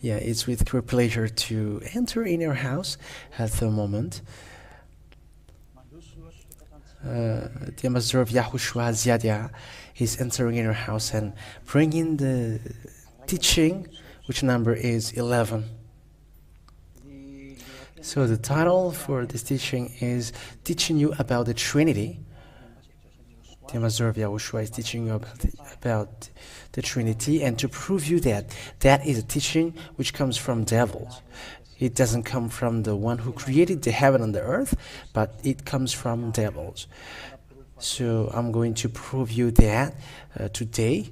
Yeah, it's with great pleasure to enter in your house at the moment. The ambassador of YAHOSHUAH, Ziadia, is entering in your house and bringing the teaching, which number is 11. So the title for this teaching is Teaching You About the Trinity. The ambassador of YAHOSHUAH is teaching you about the Trinity, and to prove you that that is a teaching which comes from devils. It doesn't come from the one who created the heaven and the earth, but it comes from devils. So I'm going to prove you that today.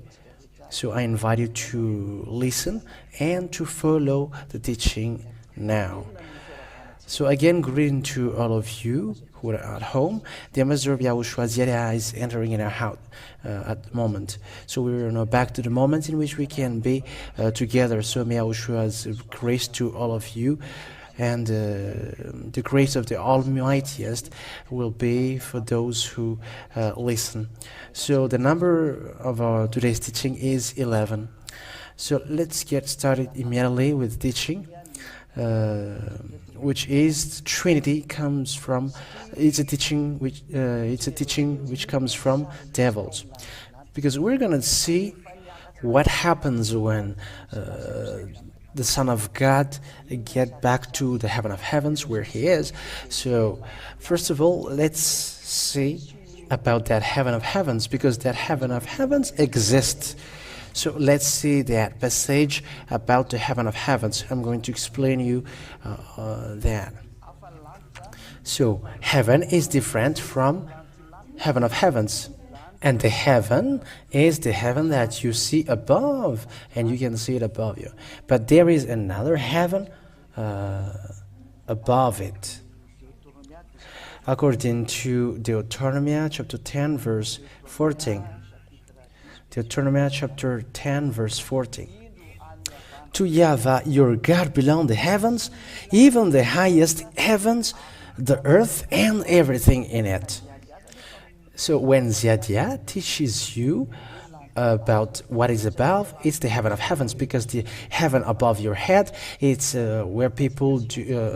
So I invite you to listen and to follow the teaching now. So again, greeting to all of you who are at home. The ambassador of YAHOSHUAH Ziadia is entering in our house at the moment. So we're now back to the moment in which we can be together. So may YAHOSHUAH's grace to all of you, and the grace of the Almightiest will be for those who listen. So the number of our today's teaching is 11. So let's get started immediately with teaching. Which is Trinity comes from. It's a teaching which comes from devils, because we're gonna see what happens when the Son of God get back to the heaven of heavens where He is. So first of all, let's see about that heaven of heavens, because that heaven of heavens exists. So let's see that passage about the heaven of heavens. I'm going to explain you that. So heaven is different from heaven of heavens. And the heaven is the heaven that you see above, and you can see it above you. But there is another heaven above it. According to Doctrine chapter 10 verse 14. Deuteronomy chapter 10 verse 14. To Yahweh your God belong the heavens, even the highest heavens, the earth and everything in it. So when Ziadia teaches you about what is above, it's the heaven of heavens, because the heaven above your head, it's where people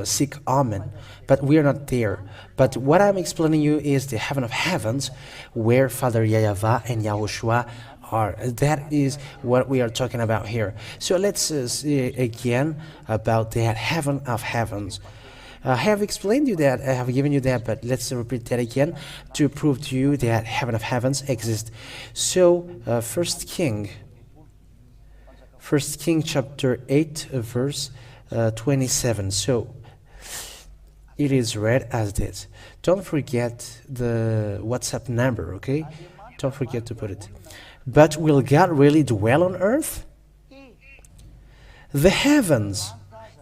seek Amen. But we are not there. But what I'm explaining you is the heaven of heavens, where Father Yahweh and YAHOSHUAH are. That is what we are talking about here. So let's see again about that heaven of heavens. I have explained you that, I have given you that, but let's repeat that again to prove to you that heaven of heavens exists. So First King chapter 8 verse 27. So it is read as this. Don't forget the WhatsApp number, okay? Don't forget to put it. But will God really dwell on earth? The heavens,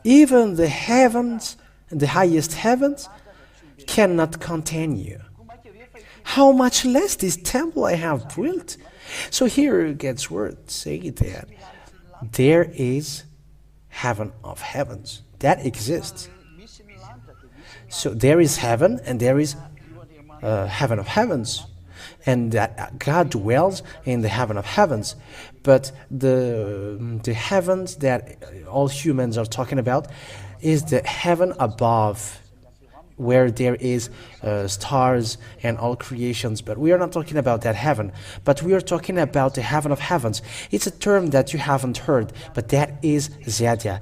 even the heavens, the highest heavens, cannot contain you. How much less this temple I have built? So here it gets word saying that there is heaven of heavens that exists. So there is heaven and there is heaven of heavens. And that God dwells in the heaven of heavens. But the heavens that all humans are talking about is the heaven above, where there is stars and all creations. But we are not talking about that heaven, but we are talking about the heaven of heavens. It's a term that you haven't heard, but that is Ziadia,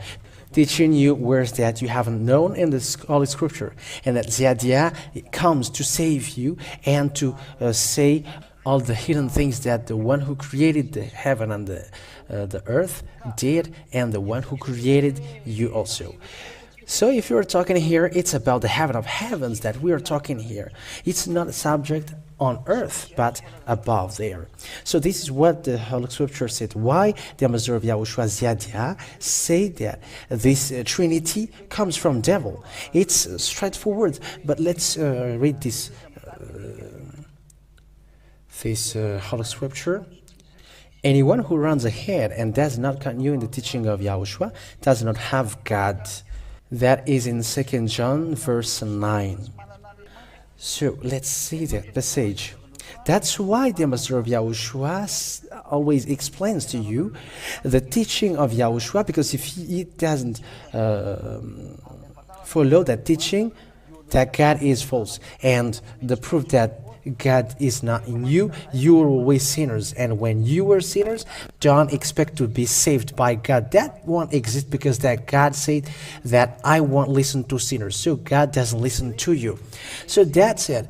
teaching you words that you haven't known in the Holy Scripture, and that Ziadia comes to save you and to say all the hidden things that the one who created the heaven and the earth did, and the one who created you also. So if you're talking here, it's about the heaven of heavens that we are talking here. It's not a subject on earth, but above there. So this is what the Holy Scripture said. Why the ambassador of YAHOSHUAH Ziadia say that this Trinity comes from devil. It's straightforward, but let's read this Holy Scripture. Anyone who runs ahead and does not continue in the teaching of YAHOSHUAH does not have God. That is in 2 John verse 9. So let's see that passage. That's why the ambassador of YAHOSHUAH always explains to you the teaching of Yahushua, because if he doesn't follow that teaching, that God is false. And the proof that God is not in you, you are always sinners. And when you were sinners, don't expect to be saved by God. That won't exist, because that God said that I won't listen to sinners. So God doesn't listen to you. So that's it.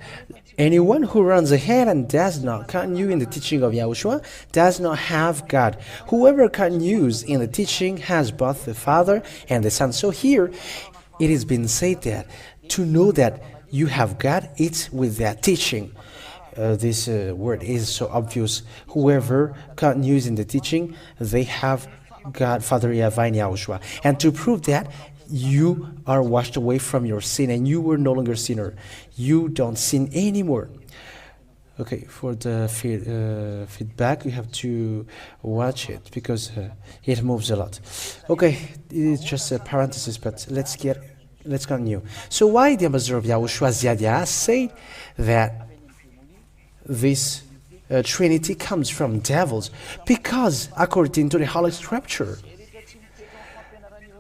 Anyone who runs ahead and does not continue in the teaching of Yahushua does not have God. Whoever continues in the teaching has both the Father and the Son. So here it has been said that to know that you have God, it's with that teaching. This word is so obvious. Whoever continues in the teaching, they have God, Father Yahweh, and Yahushua. And to prove that, you are washed away from your sin, and you were no longer sinner. You don't sin anymore. Okay, for the feedback, you have to watch it, because it moves a lot. Okay, it's just a parenthesis, but let's continue. So why the ambassador of Yahushua Ziadia said that this Trinity comes from devils? Because according to the Holy Scripture,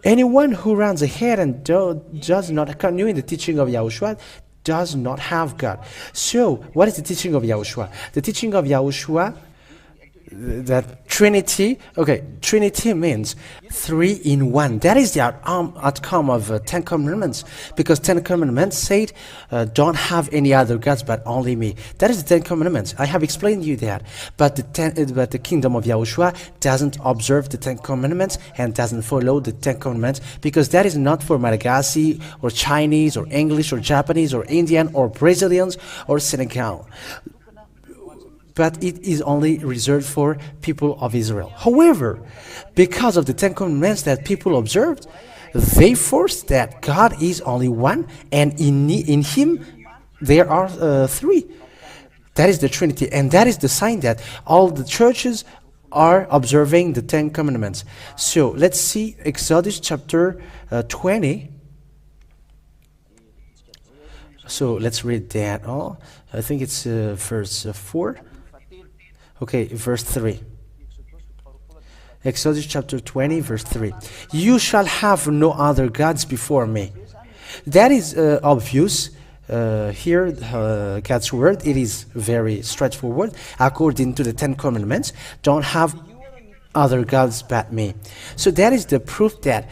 anyone who runs ahead and does not continue in the teaching of Yahushua does not have God. So, what is the teaching of Yahushua? The teaching of Yahushua, that Trinity, okay, Trinity means 3 in 1. That is the outcome of 10 Commandments, because 10 Commandments said, don't have any other gods but only me. That is the 10 Commandments. I have explained to you that. But the kingdom of Yahushua doesn't observe the 10 Commandments and doesn't follow the 10 Commandments, because that is not for Malagasy or Chinese or English or Japanese or Indian or Brazilians or Senegal, but it is only reserved for people of Israel. However, because of the 10 Commandments that people observed, they forced that God is only one, and in Him there are 3. That is the Trinity, and that is the sign that all the churches are observing the 10 Commandments. So let's see Exodus chapter 20. So let's read that all. I think it's verse 4. Okay, verse 3. Exodus chapter 20, verse 3. You shall have no other gods before me. That is obvious. Here, God's word, it is very straightforward. According to the 10 Commandments, don't have other gods but me. So that is the proof that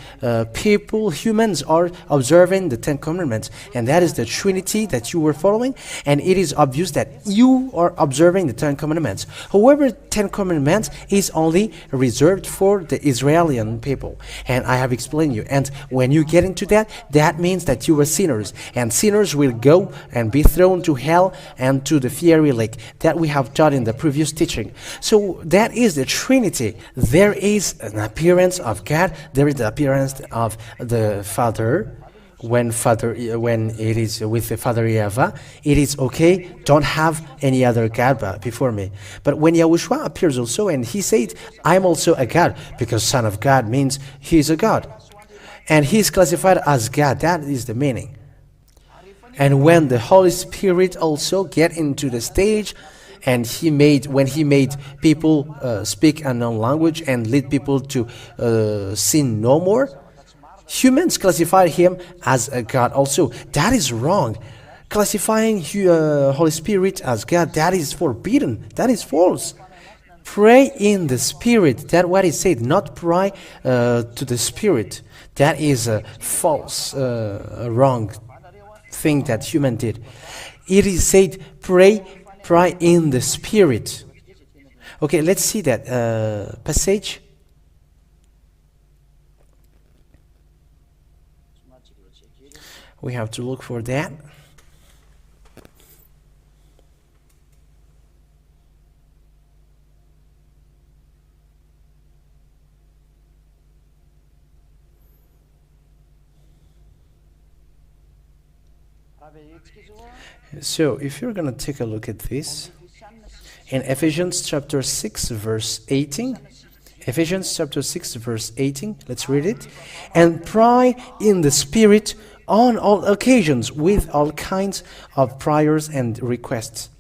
humans are observing the 10 Commandments, and that is the Trinity that you were following, and it is obvious that you are observing the 10 Commandments. However, 10 Commandments is only reserved for the Israeli people, and I have explained you. And when you get into that, that means that you are sinners, and sinners will go and be thrown to hell and to the fiery lake. That we have taught in the previous teaching. So that is the Trinity. There is an appearance of God. There is the appearance of the Father. When it is with the Father Yahweh, it is okay. Don't have any other God before me. But when Yahushua appears also, and he said, I'm also a God, because Son of God means he is a God. And he is classified as God. That is the meaning. And when the Holy Spirit also get into the stage, and when he made people speak a known language and lead people to sin no more, humans classify him as a God also. That is wrong. Classifying Holy Spirit as God, that is forbidden. That is false. Pray in the Spirit. That's what it said, not pray to the Spirit. That is a false, wrong thing that human did. It is said, pray in the Spirit. Okay, let's see that passage. We have to look for that. So, if you're going to take a look at this, in Ephesians chapter 6, verse 18, Ephesians chapter 6, verse 18, let's read it. And pray in the Spirit on all occasions with all kinds of prayers and requests.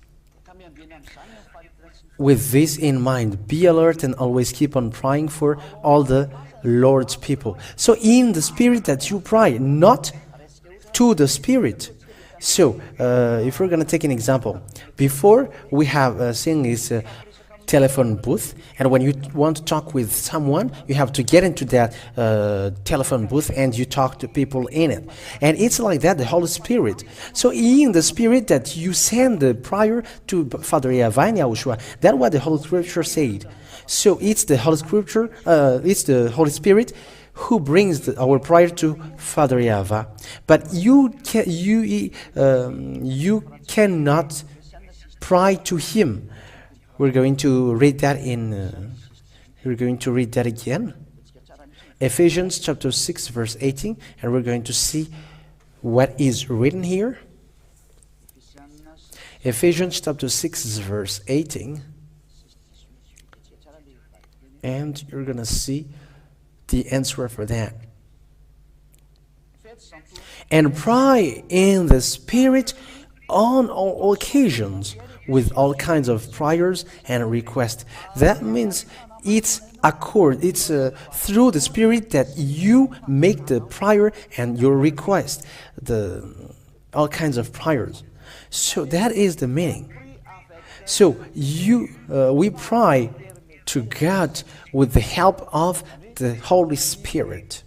with this in mind, be alert and always keep on praying for all the Lord's people. So in the spirit that you pray, not to the spirit. So if we're going to take an example, before we have seen this telephone booth, and when you want to talk with someone, you have to get into that telephone booth and you talk to people in it. And it's like that, the Holy Spirit. So in the spirit that you send the prayer to Father YAHOVH and YAHOSHUAH, that's what the Holy Scripture said. So it's the Holy Scripture, it's the Holy Spirit who brings our prayer to Father YAHOVH. But you cannot pray to him. We're going to read that we're going to read that again. Ephesians chapter 6 verse 18, and we're going to see what is written here. Ephesians chapter 6 verse 18. And you're going to see the answer for that. And pray in the Spirit on all occasions with all kinds of prayers and requests. That means it's through the Spirit that you make the prayer and your request, all kinds of prayers. So that is the meaning. So we pray to God with the help of the Holy Spirit.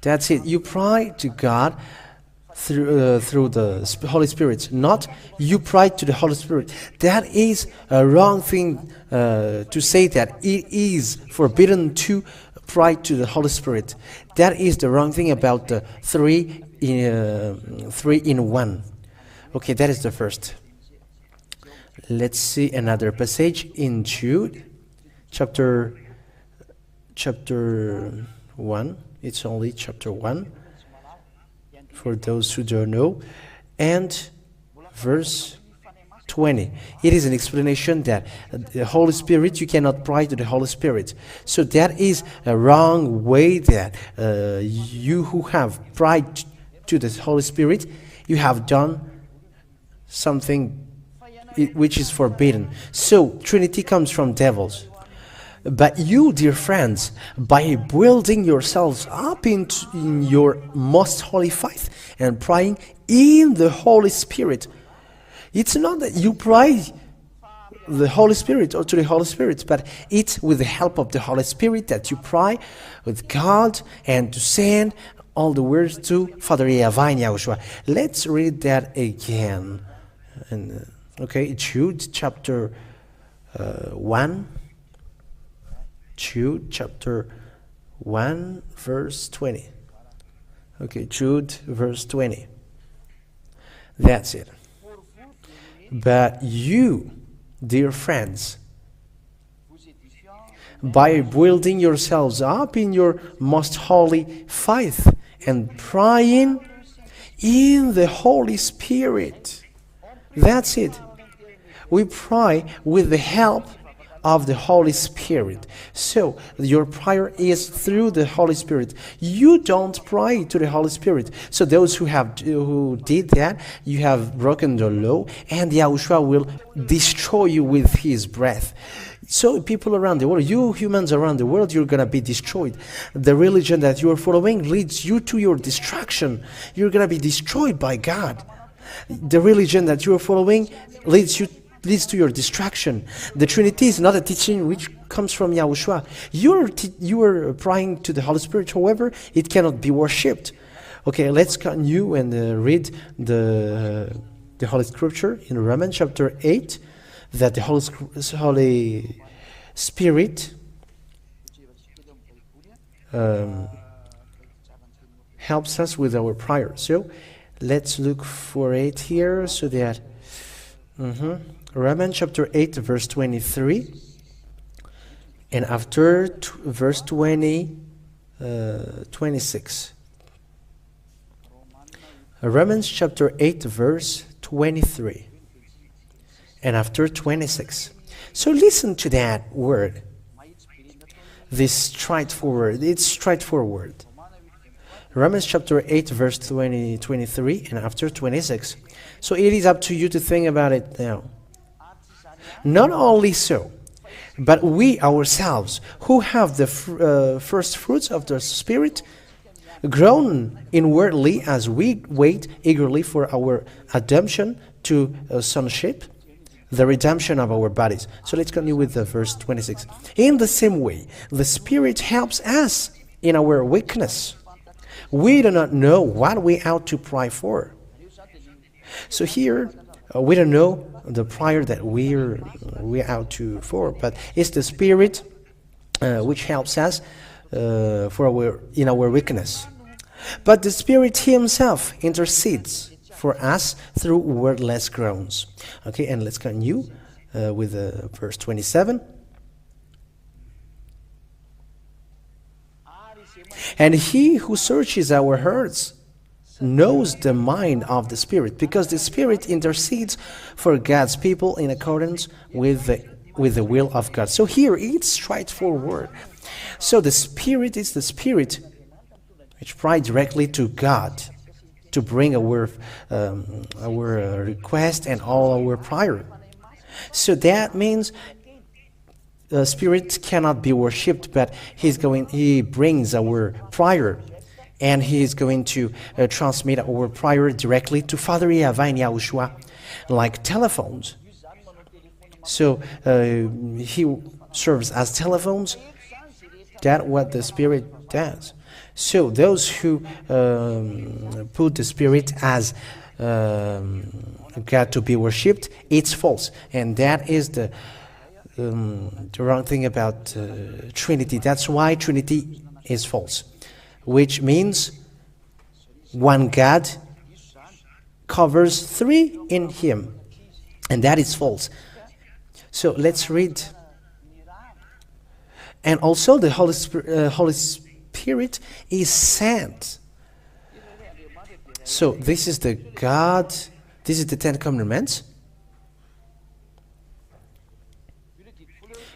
That's it. You pray to God through the Holy Spirit, not you pray to the Holy Spirit. That is a wrong thing to say that it is forbidden to pray to the Holy Spirit. That is the wrong thing about the three in one. Okay, that is the first. Let's see another passage in Jude, chapter 1. It's only chapter 1. For those who don't know, and verse 20. It is an explanation that the Holy Spirit, you cannot pray to the Holy Spirit. So that is a wrong way that you who have prayed to the Holy Spirit, you have done something which is forbidden. So Trinity comes from devils. But you, dear friends, by building yourselves up in your most holy faith and praying in the Holy Spirit, it's not that you pray the Holy Spirit or to the Holy Spirit, but it's with the help of the Holy Spirit that you pray with God and to send all the words to Father YAHOVH and YAHOSHUAH. Let's read that again. Okay, Jude chapter 1. Jude chapter 1 verse 20. Okay, Jude verse 20. That's it. But you, dear friends, by building yourselves up in your most holy faith and praying in the Holy Spirit. That's it. We pray with the help of the Holy Spirit. So your prayer is through the Holy Spirit. You don't pray to the Holy Spirit. So those who did that, you have broken the law, and YAHOSHUAH will destroy you with his breath. So people around the world, you humans around the world, you're going to be destroyed. The religion that you are following leads you to your destruction. You're going to be destroyed by God. The religion that you are following leads to your destruction. The Trinity is not a teaching which comes from YAHOSHUAH. You are praying to the Holy Spirit, however, it cannot be worshipped. Okay, let's continue and read the Holy Scripture in Romans chapter 8, that the Holy Spirit helps us with our prayer. So let's look for it here so that Romans chapter 8 verse 23, and after verse 26. Romans chapter 8 verse 23, and after 26. So listen to that word. It's straightforward. Romans chapter 8 verse 23 and after 26. So it is up to you to think about it now. Not only so, but we ourselves, who have the first fruits of the Spirit, groan inwardly as we wait eagerly for our adoption to sonship, the redemption of our bodies. So let's continue with the verse 26. In the same way, the Spirit helps us in our weakness. We do not know what we ought to pray for. So here, we don't know the prayer that we ought to for, but it's the Spirit which helps us in our weakness. But the Spirit Himself intercedes for us through wordless groans. Okay, and let's continue with verse 27. And He who searches our hearts knows the mind of the Spirit, because the Spirit intercedes for God's people in accordance with the will of God. So here it's straightforward. So the Spirit is the Spirit which prays directly to God to bring our request and all our prayer. So that means the Spirit cannot be worshipped, but He brings our prayer, and He is going to transmit our prayer directly to Father Yahavah and YAHOSHUAH, like telephones. So He serves as telephones. That's what the Spirit does. So those who put the Spirit as God to be worshipped, it's false, and that is the wrong thing about Trinity. That's why Trinity is false, which means one God covers three in Him, and that is false. So let's read. And also the Holy Spirit is sent. So this is the God, this is the Ten Commandments.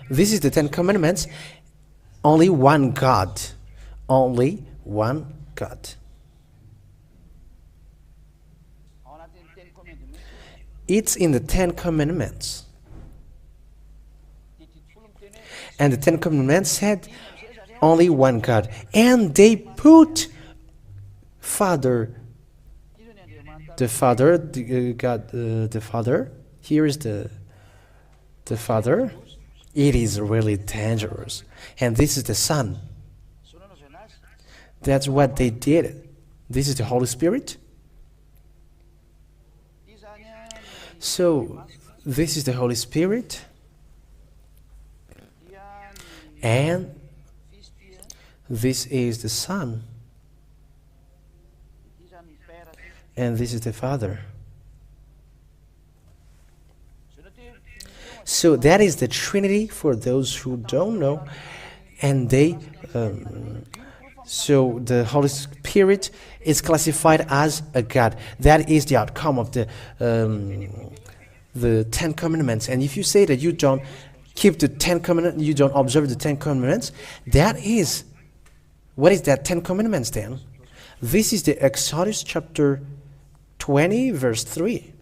This is the Ten Commandments. Only one God. Only one God. It's in the Ten Commandments. And the Ten Commandments said only one God. And they put Father, the Father, God, the Father. Here is the Father. It is really dangerous. And this is the Son. That's what they did. This is the Holy Spirit. So, this is the Holy Spirit. And this is the Son. And this is the Father. So that is the Trinity for those who don't know. And they, so the Holy Spirit is classified as a God. That is the outcome of the Ten Commandments. And if you say that you don't keep the Ten Commandments, you don't observe the Ten Commandments, that is, what is that Ten Commandments then? This is the Exodus chapter 20 verse 3.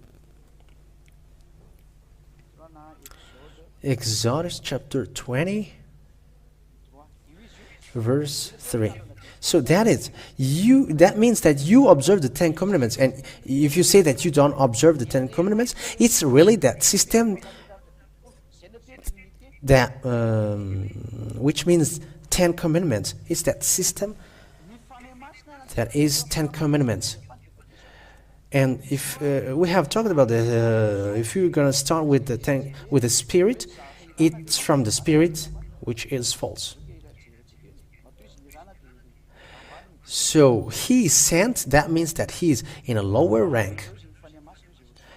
Exodus chapter 20 verse 3. So that is you. That means that you observe the Ten Commandments. And if you say that you don't observe the Ten Commandments, it's really that system that which means Ten Commandments. It's that system that is Ten Commandments. And if we have talked about if you're gonna start with the Spirit, it's from the Spirit, which is false. So He is sent. That means that He is in a lower rank.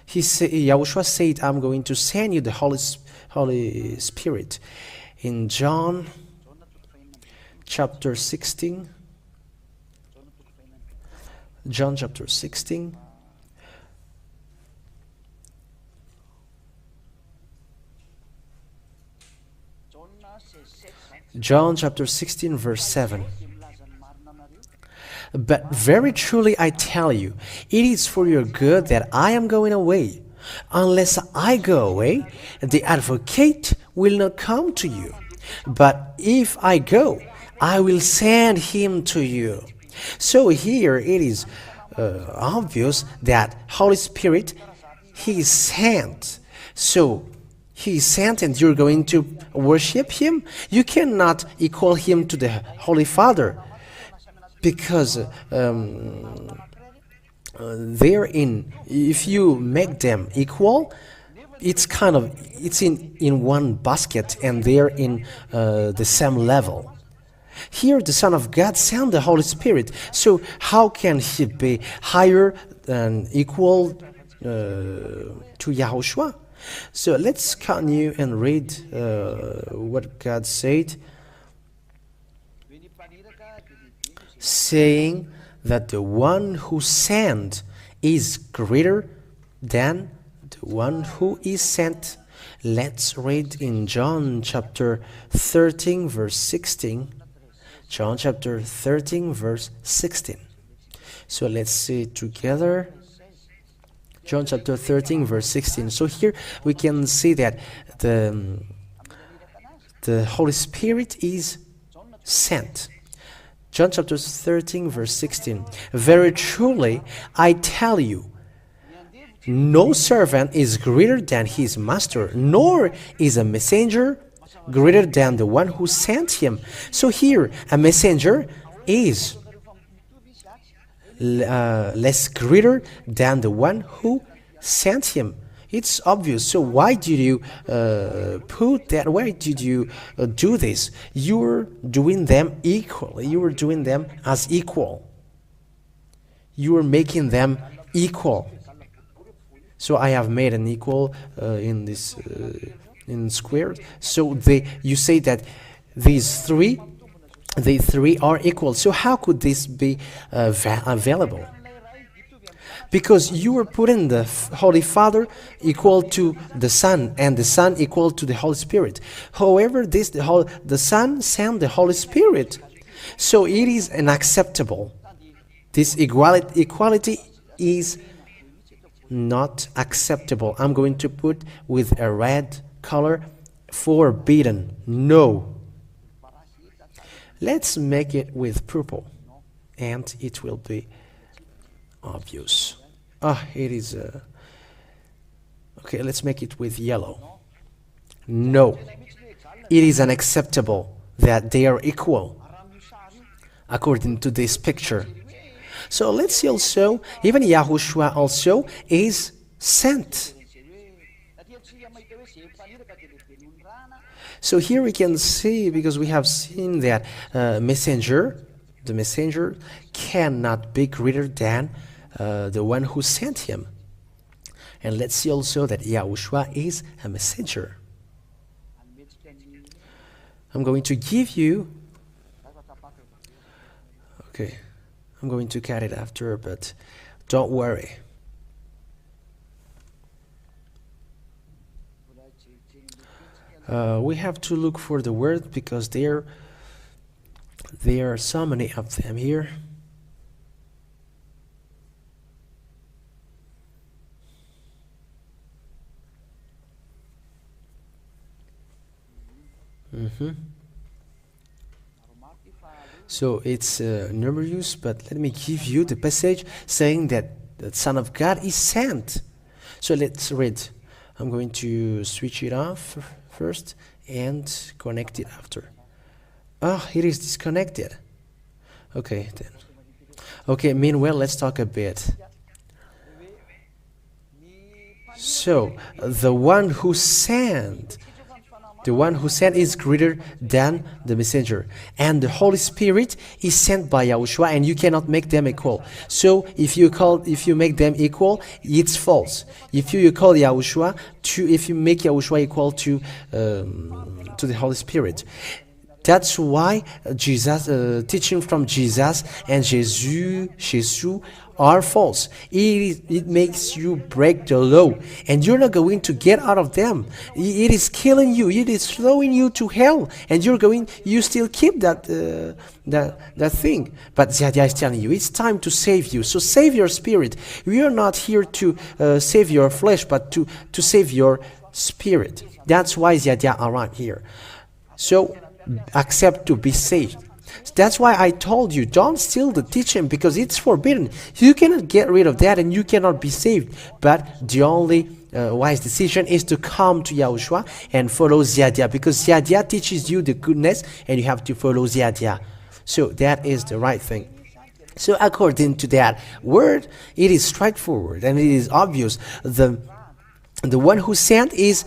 YAHOSHUAH said, "I'm going to send you the Holy Spirit." In John chapter 16. John chapter 16. John chapter 16 verse 7. But very truly I tell you, it is for your good that I am going away. Unless I go away, the advocate will not come to you. But if I go, I will send him to you. So here it is obvious that Holy Spirit, He is sent. So He is sent and you're going to worship Him. You cannot equal Him to the Holy Father, because if you make them equal, it's in one basket and they're in the same level. Here the Son of God sent the Holy Spirit, so how can He be higher than equal to YAHOSHUAH? So let's continue and read what God said, saying that the one who sent is greater than the one who is sent. Let's read in John chapter 13 verse 16. John chapter 13 verse 16. So let's see it together. John chapter 13 verse 16. So here we can see that the Holy Spirit is sent. John chapter 13 verse 16. Very truly I tell you, no servant is greater than his master, nor is a messenger greater than the one who sent him. So here a messenger is less greater than the one who sent him. It's obvious. So why did you put that? Why did you do this? You're doing them equal. You are doing them as equal. You are making them equal. So I have made an equal in this in squared. So you say that these three are equal. So how could this be available? Because you were putting the Holy Father equal to the Son, and the Son equal to the Holy Spirit. However, the Son sent the Holy Spirit, so it is unacceptable. This equality is not acceptable. I'm going to put with a red color, forbidden, no. Let's make it with purple, and it will be obvious. It is okay, let's make it with yellow. No, it is unacceptable that they are equal according to this picture. So let's see also, even YAHOSHUAH also is sent. So here we can see, because we have seen that the messenger cannot be greater than the one who sent him. And let's see also that YAHOSHUAH is a messenger. I'm going to give you, okay, I'm going to cut it after, but don't worry. We have to look for the word, because there are so many of them here. So it's numerous, but let me give you the passage saying that the Son of God is sent. So let's read. I'm going to switch it off first and connect it after. It is disconnected. Okay, then. Okay, meanwhile, let's talk a bit. So, the one who sent is greater than the messenger, and the Holy Spirit is sent by YAHOSHUAH, and you cannot make them equal. So if you make them equal, it's false. If you call if you make YAHOSHUAH equal to the Holy Spirit, That's why Jesus, teaching from Jesus and Jesus are false. It makes you break the law, and you're not going to get out of them. It is killing you. It is throwing you to hell, and you still keep that thing. But Ziadia is telling you it's time to save you. So save your spirit. We are not here to save your flesh, but to save your spirit. That's why Ziadia are right here. So accept to be saved. That's why I told you, don't steal the teaching, because it's forbidden. You cannot get rid of that, and you cannot be saved. But the only wise decision is to come to Yahushua and follow Ziadia, because Ziadia teaches you the goodness, and you have to follow Ziadia. So that is the right thing. So according to that word, it is straightforward and it is obvious. The one who sent is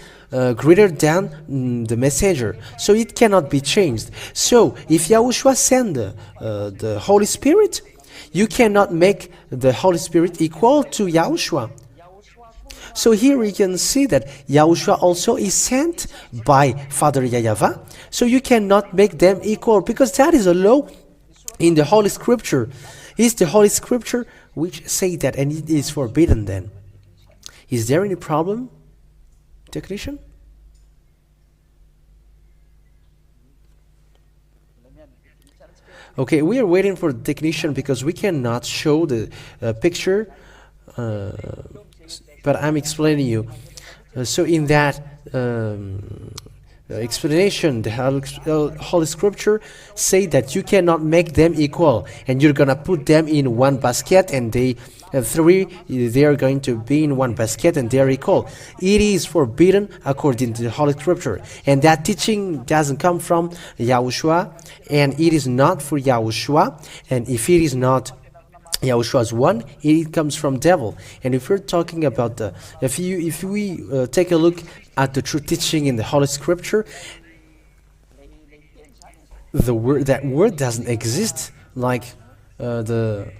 greater than the messenger, so it cannot be changed. So if Yahushua sent the Holy Spirit, you cannot make the Holy Spirit equal to Yahushua. So here we can see that Yahushua also is sent by Father Yahweh, so you cannot make them equal, because that is a law in the Holy Scripture. It's the Holy Scripture which say that, and it is forbidden then. Is there any problem, technician? Okay, we are waiting for the technician because we cannot show the picture, but I'm explaining you. So in that explanation, the Holy Scripture say that you cannot make them equal, and you're gonna put them in one basket, and they are going to be in one basket, and they're equal. It is forbidden according to the Holy Scripture, and that teaching doesn't come from Yahushua, and it is not for Yahushua. And if it is not Yahushua's one, it comes from devil. And if we're talking about if we take a look at the true teaching in the Holy Scripture, that word doesn't exist, like the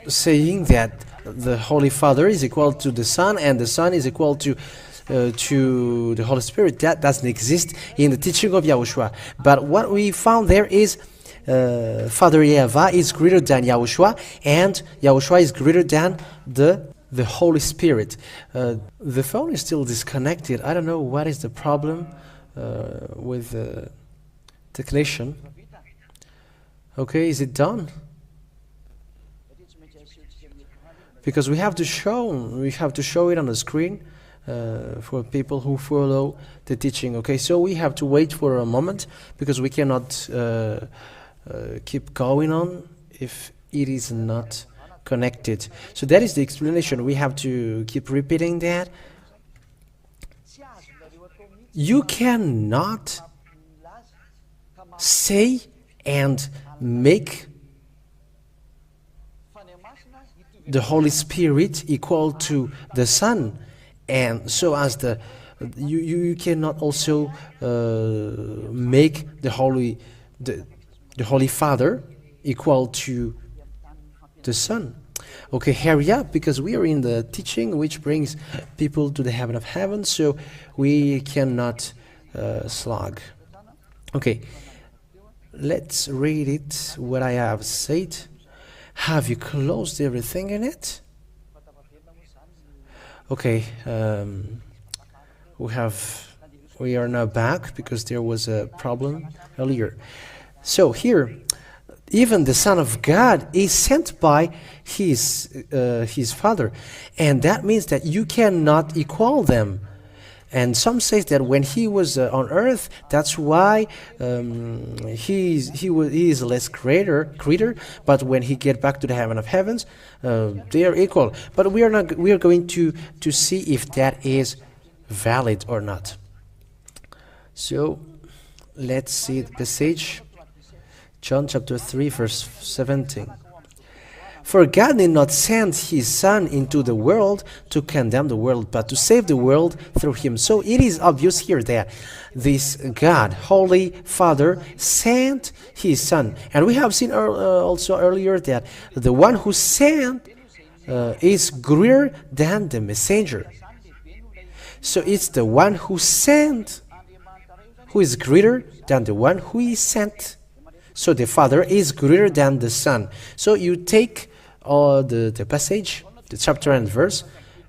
saying that the Holy Father is equal to the Son and the Son is equal to the Holy Spirit. That doesn't exist in the teaching of Yahushua. But what we found there is Father Yahweh is greater than Yahushua, and Yahushua is greater than the Holy Spirit. The phone is still disconnected. I don't know what is the problem with the technician. Okay, is it done? Because we have to show it on the screen for people who follow the teaching. Okay, so we have to wait for a moment because we cannot keep going on if it is not connected. So that is the explanation. We have to keep repeating that. You cannot say and make the Holy Spirit equal to the Son, and so as you cannot also make the Holy Father equal to the Son. Okay, hurry up, because we are in the teaching which brings people to the heaven of heaven, so we cannot slog. Okay, let's read it, what I have said. Have you closed everything in it? Okay, we are now back because there was a problem earlier. So here, even the Son of God is sent by his Father, and that means that you cannot equal them. And some say that when he was on earth, that's why he is less greater. But when he get back to the heaven of heavens, they are equal. But we are going to see if that is valid or not. So let's see the passage. John chapter 3, verse 17. For God did not send his Son into the world to condemn the world, but to save the world through him. So it is obvious here that this God, Holy Father, sent his Son. And we have seen also earlier that the one who sent is greater than the messenger. So it's the one who sent who is greater than the one who is sent. So the Father is greater than the Son. So you take the passage, the chapter and verse,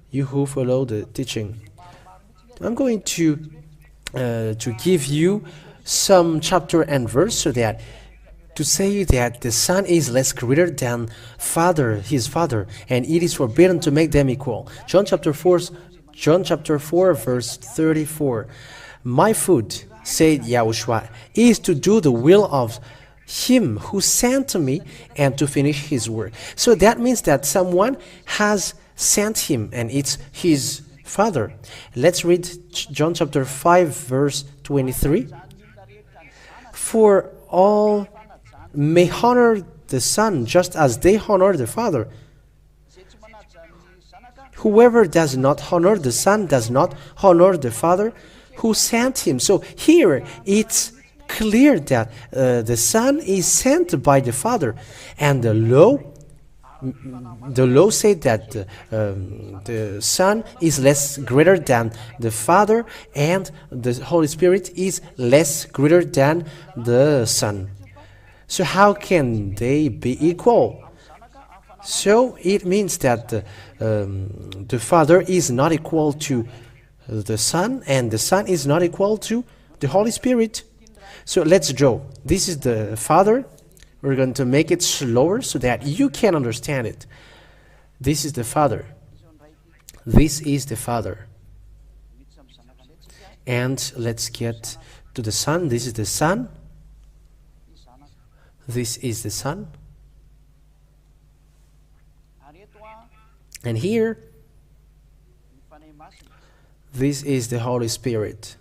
you who follow the teaching. I'm going to give you some chapter and verse so that to say that the Son is less greater than his Father, and it is forbidden to make them equal. John chapter 4, verse 34. My food, said Yahushua, is to do the will of him who sent me and to finish his work. So that means that someone has sent him, and it's his Father. Let's read John chapter 5, verse 23. For all may honor the Son just as they honor the Father. Whoever does not honor the Son does not honor the Father who sent him. So here it's clear that the Son is sent by the Father, and the law said that the Son is less greater than the Father, and the Holy Spirit is less greater than the Son. So how can they be equal? So it means that the Father is not equal to the Son, and the Son is not equal to the Holy Spirit. So let's draw. This is the Father. We're going to make it slower so that you can understand it. This is the Father. This is the Father. And let's get to the Son. This is the Son. This is the Son. And here, this is the Holy Spirit.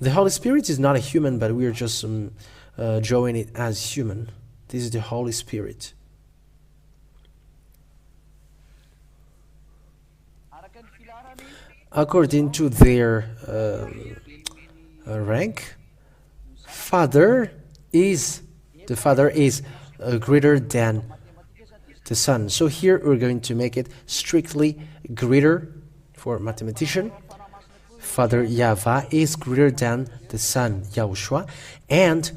The Holy Spirit is not a human, but we are just drawing it as human. This is the Holy Spirit. According to their rank, the Father is greater than the Son. So here we're going to make it strictly greater for mathematician. Father Yahweh is greater than the Son Yahushua, and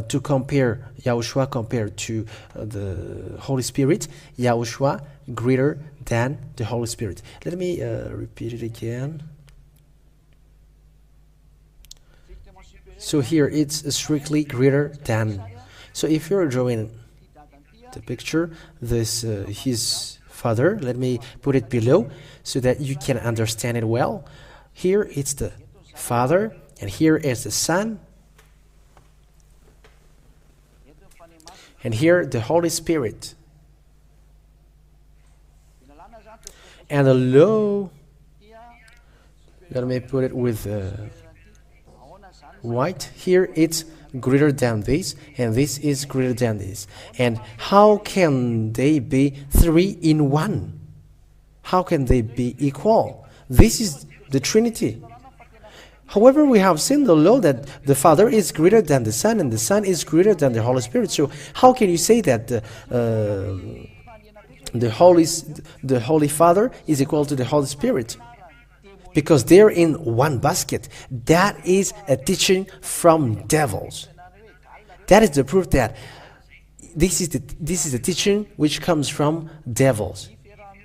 to compare Yahushua compared to the Holy Spirit, Yahushua greater than the Holy Spirit. Let me repeat it again. So here it's strictly greater than. So if you're drawing the picture, this his Father, let me put it below so that you can understand it well. Here it's the Father, and here is the Son, and here the Holy Spirit. And the low, let me put it with white. Here it's greater than this, and this is greater than this. And how can they be three in one? How can they be equal? This is the Trinity. However, we have seen the law that the Father is greater than the Son, and the Son is greater than the Holy Spirit. So how can you say that the Holy Father is equal to the Holy Spirit? Because they're in one basket. That is a teaching from devils. That is the proof that this is the teaching which comes from devils.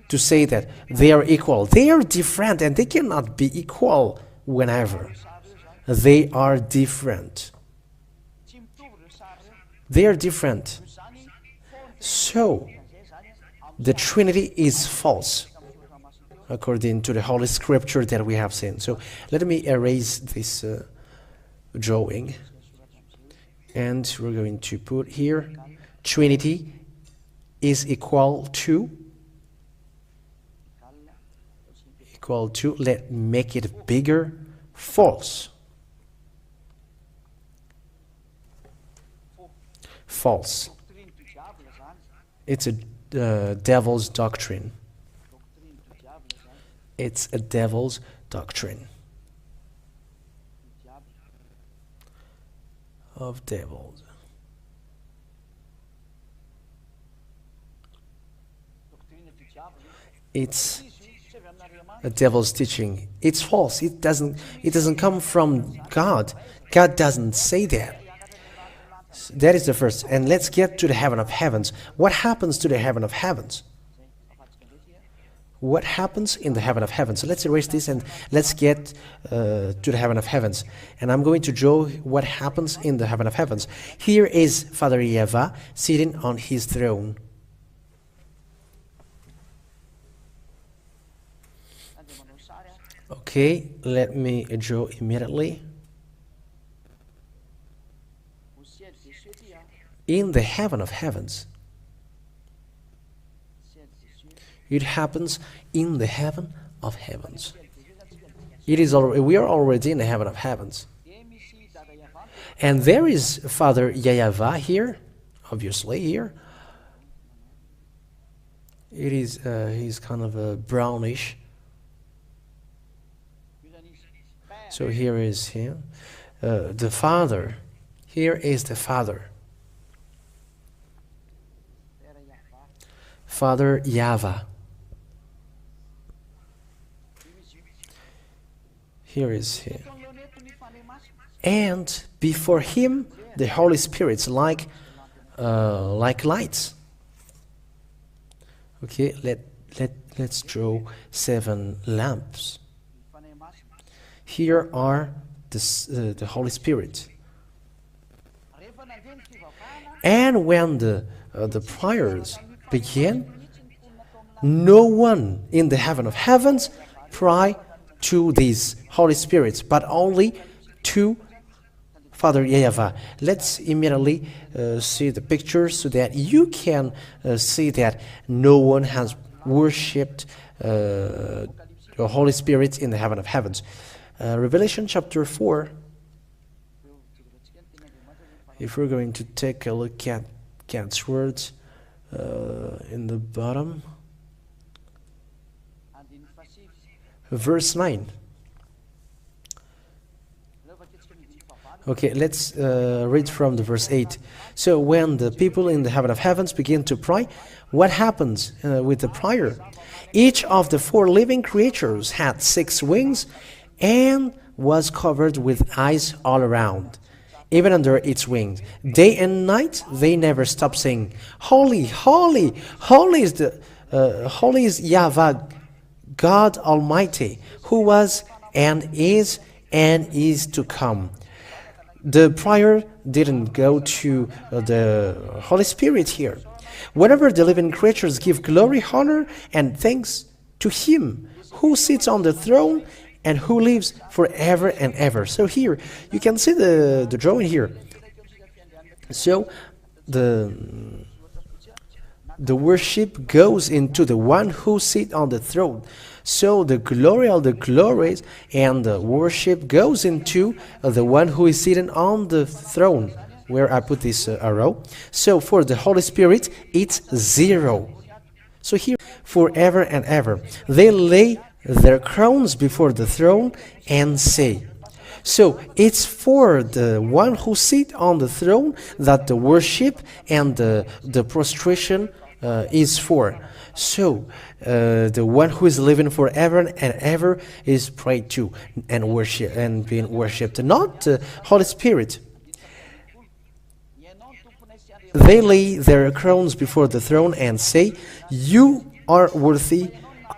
To say that they are equal. They are different, and they cannot be equal whenever. They are different. They are different. So, the Trinity is false, according to the Holy Scripture that we have seen. So, let me erase this drawing. And we're going to put here, Trinity is equal to, let's make it bigger, false. False. It's a devil's doctrine. It's a devil's doctrine. Of devils. It's a devil's teaching. It's false. It doesn't come from God. God doesn't say that. That is the first. And let's get to the heaven of heavens. What happens to the heaven of heavens? What happens in the heaven of heavens? So let's erase this and let's get to the heaven of heavens. And I'm going to draw what happens in the heaven of heavens. Here is Father Yahweh sitting on his throne. Okay, let me draw immediately. In the heaven of heavens. It happens in the heaven of heavens. It is already, we are already in the heaven of heavens. And there is Father Yahweh here, obviously here. It is, he's kind of a brownish. So here is him. The Father. Here is the Father. Father Yahweh. Here is he. And before him, the Holy Spirit, like lights. Okay, let's draw 7 lamps. Here are the Holy Spirit. And when the prayers begin, no one in the heaven of heavens pray to these Holy Spirits, but only to Father Yahweh. Let's immediately see the picture so that you can see that no one has worshipped the Holy Spirit in the heaven of heavens. Revelation chapter 4. If we're going to take a look at God's words in the bottom, verse 9. Okay, let's read from the verse 8. So when the people in the heaven of heavens begin to pray, what happens with the prayer? Each of the 4 living creatures had 6 wings and was covered with eyes all around, even under its wings. Day and night they never stop saying, "Holy, holy, holy is Yahweh, God Almighty, who was and is to come." The prayer didn't go to the Holy Spirit here. Whenever the living creatures give glory, honor, and thanks to Him who sits on the throne and who lives forever and ever. So here, you can see the drawing here. So the worship goes into the one who sits on the throne. So the glory of the glories and the worship goes into the one who is sitting on the throne, where I put this arrow. So for the Holy Spirit, it's 0. So here, forever and ever. They lay their crowns before the throne and say. So it's for the one who sits on the throne that the worship and the prostration is for. So the one who is living forever and ever is prayed to and worship and being worshipped, not the Holy Spirit. They lay their crowns before the throne and say, "You are worthy,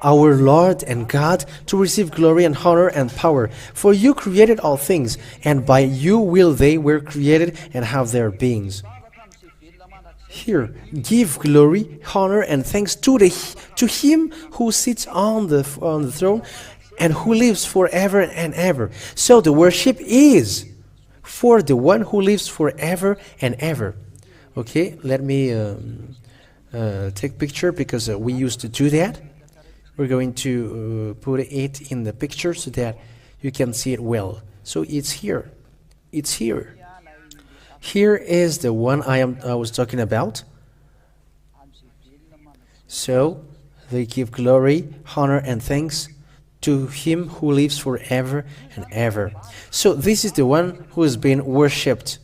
our Lord and God, to receive glory and honor and power. For you created all things, and by you will they were created and have their beings." Here, give glory, honor, and thanks to Him who sits on the throne and who lives forever and ever. So the worship is for the one who lives forever and ever. Okay, let me take picture because we used to do that. We're going to put it in the picture so that you can see it well. So it's here. It's here. Here is the one I was talking about. So they give glory, honor, and thanks to Him who lives forever and ever. So this is the one who has been worshipped,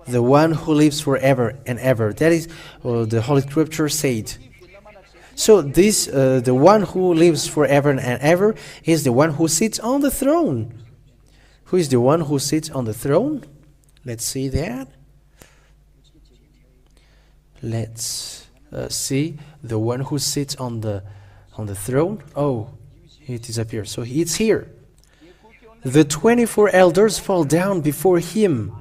the one who lives forever and ever. That is what the Holy Scripture said. So this, the one who lives forever and ever, is the one who sits on the throne. Who is the one who sits on the throne? Let's see that. Let's see the one who sits on the throne. Oh, he disappears. So it's here. The 24 elders fall down before him.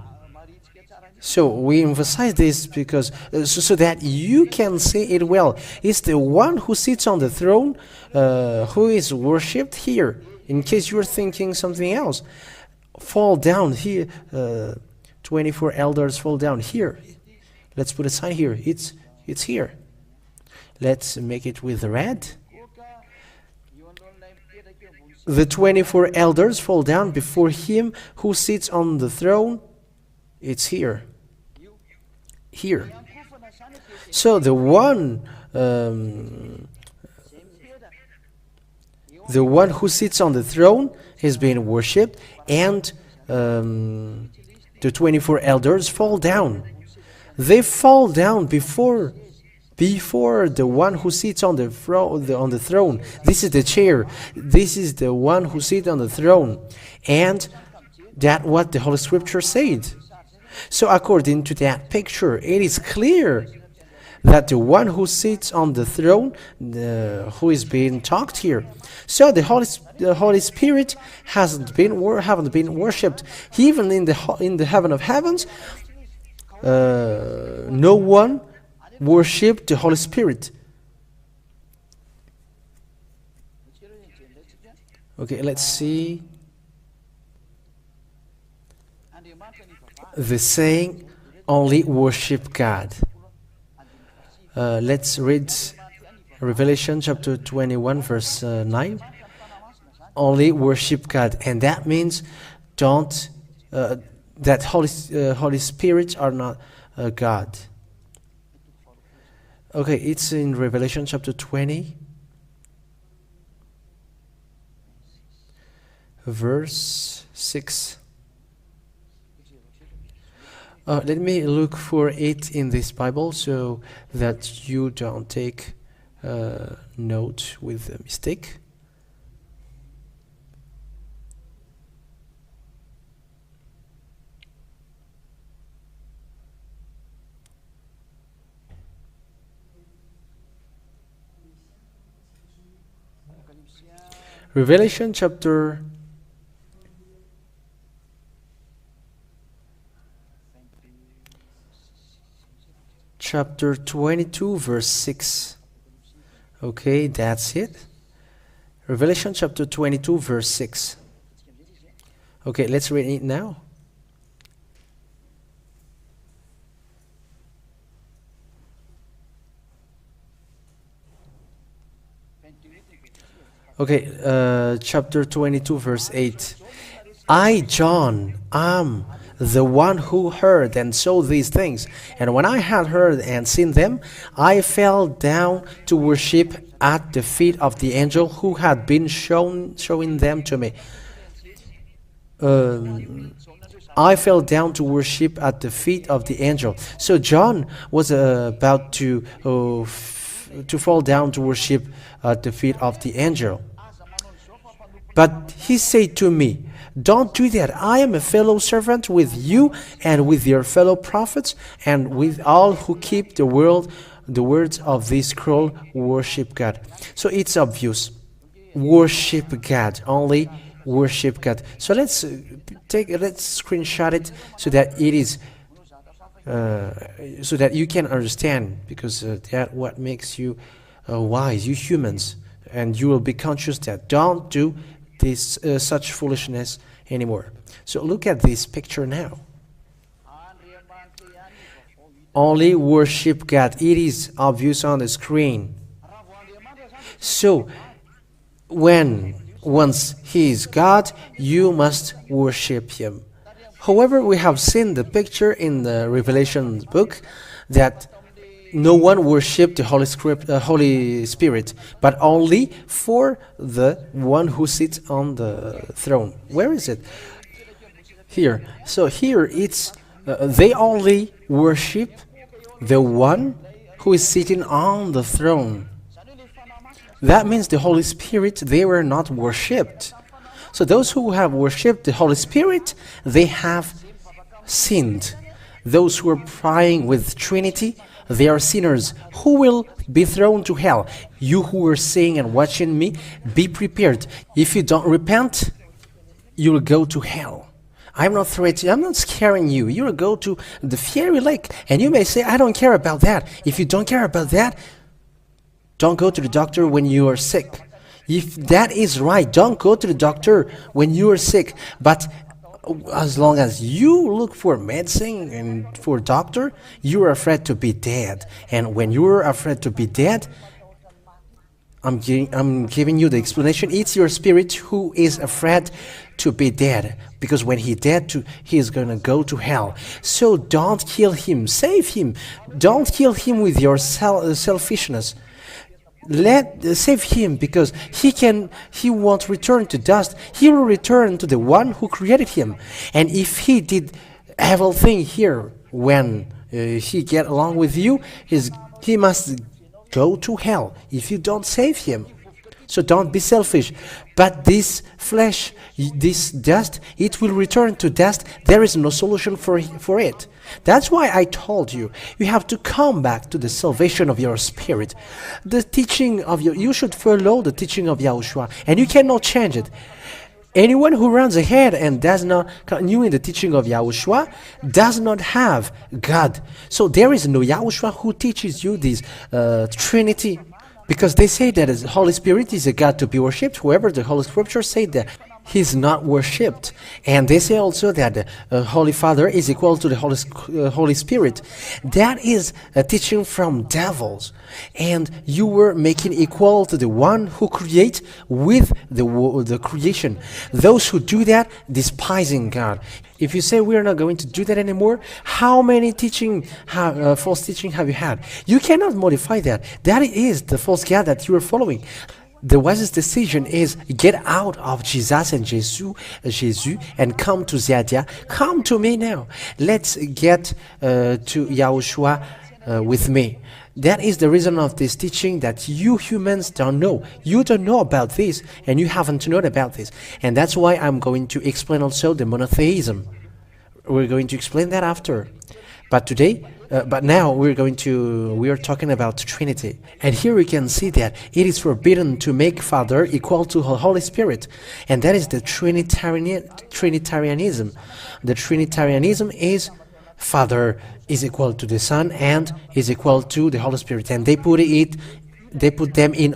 So we emphasize this because so that you can see it well. It's the one who sits on the throne who is worshipped here. In case you're thinking something else, fall down here. 24 elders fall down here. Let's put a sign here. It's here. Let's make it with red. The 24 elders fall down before him who sits on the throne. It's here. Here. So the one who sits on the throne is being worshipped, and the 24 elders fall down. They fall down before the one who sits on the throne. This is the chair. This is the one who sits on the throne, and that's what the Holy Scripture said. So according to that picture, it is clear that the one who sits on the throne, who is being talked here. So the Holy Spirit haven't been worshipped. Even in the heaven of heavens, no one worshipped the Holy Spirit. Okay, let's see. The saying, only worship God. Let's read Revelation chapter 21 verse 9. Only worship God. And that means don't, that Holy Spirit are not God. Okay, it's in Revelation chapter 20 verse 6. Let me look for it in this Bible so that you don't take note with a mistake. Revelation chapter 22 verse 6. Okay, that's it. Revelation chapter 22 verse 6. Okay, let's read it now. Okay, chapter 22 verse 8. I, John, am the one who heard and saw these things. And when I had heard and seen them, I fell down to worship at the feet of the angel who had been showing them to me. I fell down to worship at the feet of the angel. So John was about to fall down to worship at the feet of the angel. But he said to me, don't do that. I am a fellow servant with you and with your fellow prophets and with all who keep the words of this scroll. Worship God. So it's obvious. Worship God. Only worship God. So let's screenshot it so that it is so that you can understand, because that what makes you wise, you humans, and you will be conscious that don't do this such foolishness anymore. So look at this picture now. Only worship God. It is obvious on the screen. So once He is God, you must worship Him. However, we have seen the picture in the Revelation book that no one worshipped the Holy Spirit, but only for the one who sits on the throne. Where is it? Here. So here it's they only worship the one who is sitting on the throne. That means the Holy Spirit, they were not worshipped. So those who have worshipped the Holy Spirit, they have sinned. Those who are praying with Trinity, they are sinners who will be thrown to hell. You who are seeing and watching me, be prepared. If you don't repent, you will go to hell. I'm not threatening, I'm not scaring you. You will go to the fiery lake. And you may say, I don't care about that. If you don't care about that, don't go to the doctor when you are sick. If that is right, don't go to the doctor when you are sick. But as long as you look for medicine and for doctor, you are afraid to be dead. And when you are afraid to be dead, I'm giving you the explanation. It's your spirit who is afraid to be dead, because when he dead, he is going to go to hell. So don't kill him, save him. Don't kill him with your selfishness. Save him, because he won't return to dust. He will return to the one who created him. And if he did evil thing here when he get along with you, he must go to hell if you don't save him. So don't be selfish. But this flesh, this dust, it will return to dust. There is no solution for it. That's why I told you, you have to come back to the salvation of your spirit. The teaching of you should follow the teaching of YAHOSHUAH, and you cannot change it. Anyone who runs ahead and does not continue in the teaching of YAHOSHUAH does not have God. So there is no YAHOSHUAH who teaches you this Trinity, because they say that the Holy Spirit is a God to be worshipped. However, the Holy Scripture say that He's not worshipped. And they say also that the Holy Father is equal to the Holy Spirit. That is a teaching from devils. And you were making equal to the one who creates with the creation. Those who do that, despising God. If you say we are not going to do that anymore, how many false teaching have you had? You cannot modify that. That is the false God that you are following. The wisest decision is get out of Jesus and Jesus and come to Ziadia. Come to me now. Let's get to YAHOSHUAH with me. That is the reason of this teaching that you humans don't know. You don't know about this, and you haven't known about this. And that's why I'm going to explain also the monotheism. We're going to explain that after. But now we are talking about Trinity. And here we can see that it is forbidden to make Father equal to the Holy Spirit. And that is the Trinitarianism. The Trinitarianism is Father is equal to the Son and is equal to the Holy Spirit. And they put them in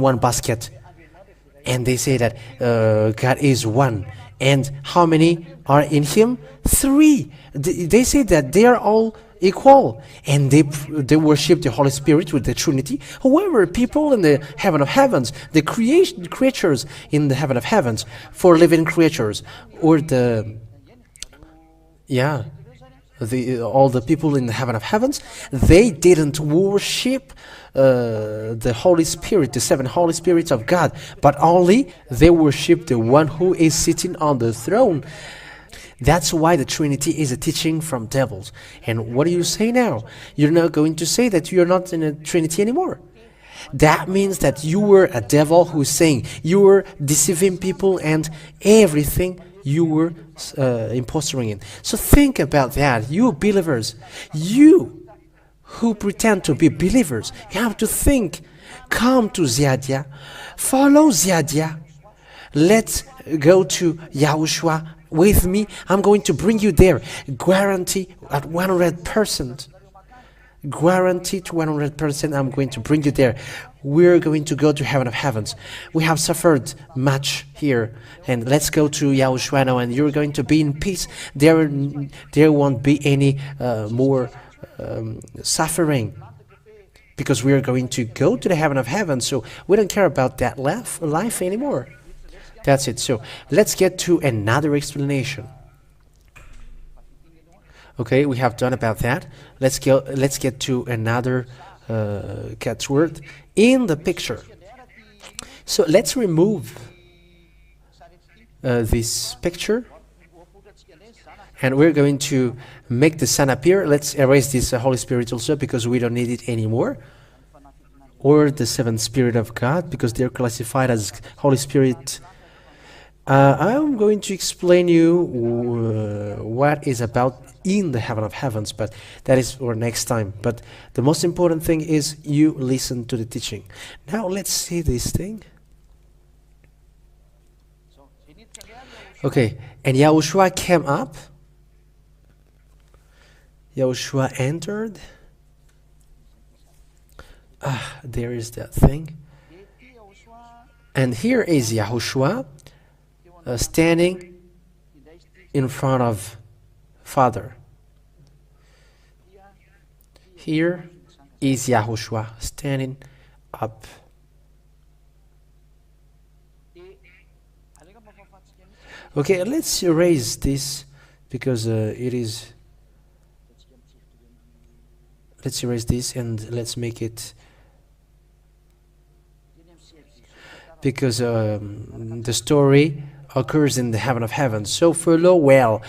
one basket. And they say that God is one. And how many are in Him? 3. They say that they are all equal, and they worship the Holy Spirit with the Trinity. However, people in the heaven of heavens, the creatures in the heaven of heavens, 4 living creatures, or all the people in the heaven of heavens, they didn't worship the Holy Spirit, the 7 Holy Spirits of God, but only they worship the one who is sitting on the throne. That's why the Trinity is a teaching from devils. And what do you say now? You're not going to say that you're not in a Trinity anymore. That means that you were a devil who's saying you were deceiving people and everything you were impostoring in. So think about that, you believers, you who pretend to be believers, you have to think. Come to Ziadia, follow Ziadia. Let's go to YAHOSHUAH with me. I'm going to bring you there. Guarantee at 100%. Guaranteed 100%. I'm going to bring you there. We're going to go to heaven of heavens. We have suffered much here, and let's go to YAHOSHUAH now, and you're going to be in peace. There won't be any more suffering, because we are going to go to the heaven of heaven. So we don't care about that life anymore. That's it. So let's get to another explanation. Okay, we have done about that. Let's get to another catchword in the picture. So let's remove this picture, and we're going to make the Son appear. Let's erase this Holy Spirit also, because we don't need it anymore. or the seventh Spirit of God, because they're classified as Holy Spirit. I'm going to explain you what is about in the heaven of heavens, but that is for next time. But the most important thing is you listen to the teaching. Now let's see this thing. Okay, and Yahushua came up. Yahushua entered. There is that thing. And here is Yahushua standing in front of Father. Here is Yahushua standing up. Okay, let's erase this because it is. Let's erase this and let's make it, because the story occurs in the heaven of heavens. So follow well,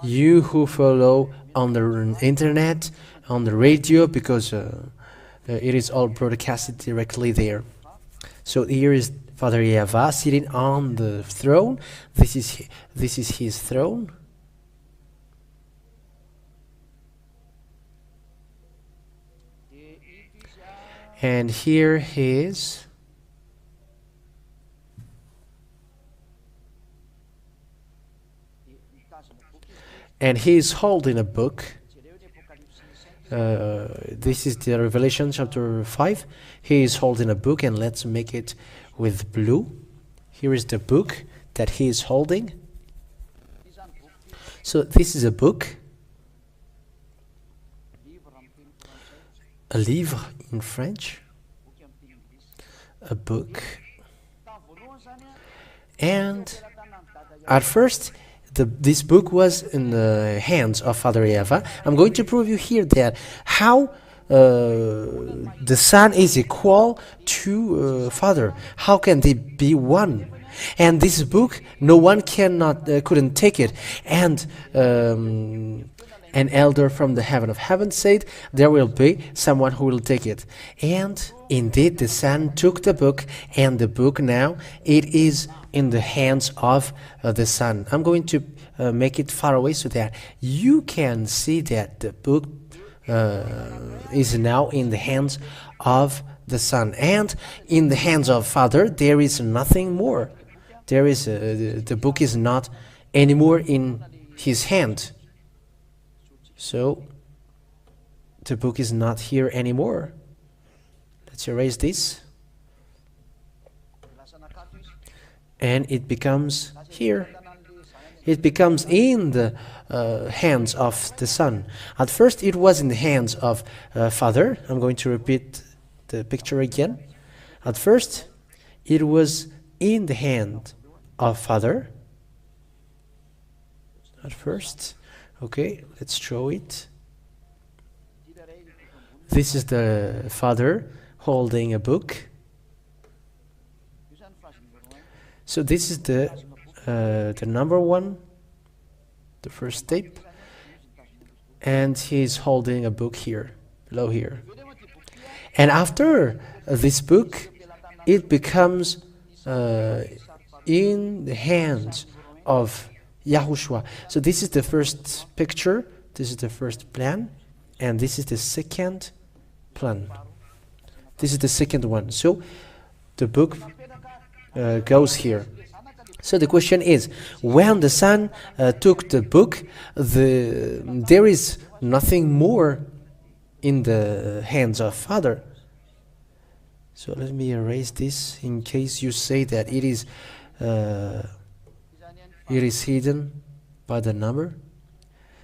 you who follow on the internet, on the radio, because it is all broadcasted directly there. So here is Father Yahweh sitting on the throne. This is his throne. And here he is. And he is holding a book. This is the Revelation chapter 5. He is holding a book, and let's make it with blue. Here is the book that he is holding. So this is a book. A livre in French. A book. And at first, this book was in the hands of Father Eva. I'm going to prove you here that how the Son is equal to Father. How can they be one? And this book, no one couldn't take it. And an elder from the heaven of heaven said, there will be someone who will take it. And indeed, the Son took the book, and the book now, it is in the hands of the Son. I'm going to make it far away so that you can see that the book is now in the hands of the Son. And in the hands of Father, there is nothing more. There is the book is not anymore in his hand. So the book is not here anymore. Let's erase this. And it becomes here. It becomes in the hands of the Son. At first it was in the hands of Father. I'm going to repeat the picture again. At first it was in the hand of Father. At first. Okay, let's show it. This is the Father holding a book. So this is the number one, the first step, and he's holding a book here, below here. And after this book, it becomes in the hands of YAHOSHUAH. So this is the first picture, this is the first plan, and this is the second plan. This is the second one. So the book goes here. So the question is, when the Son took the book, there is nothing more in the hands of Father. So let me erase this in case you say that it is hidden by the number.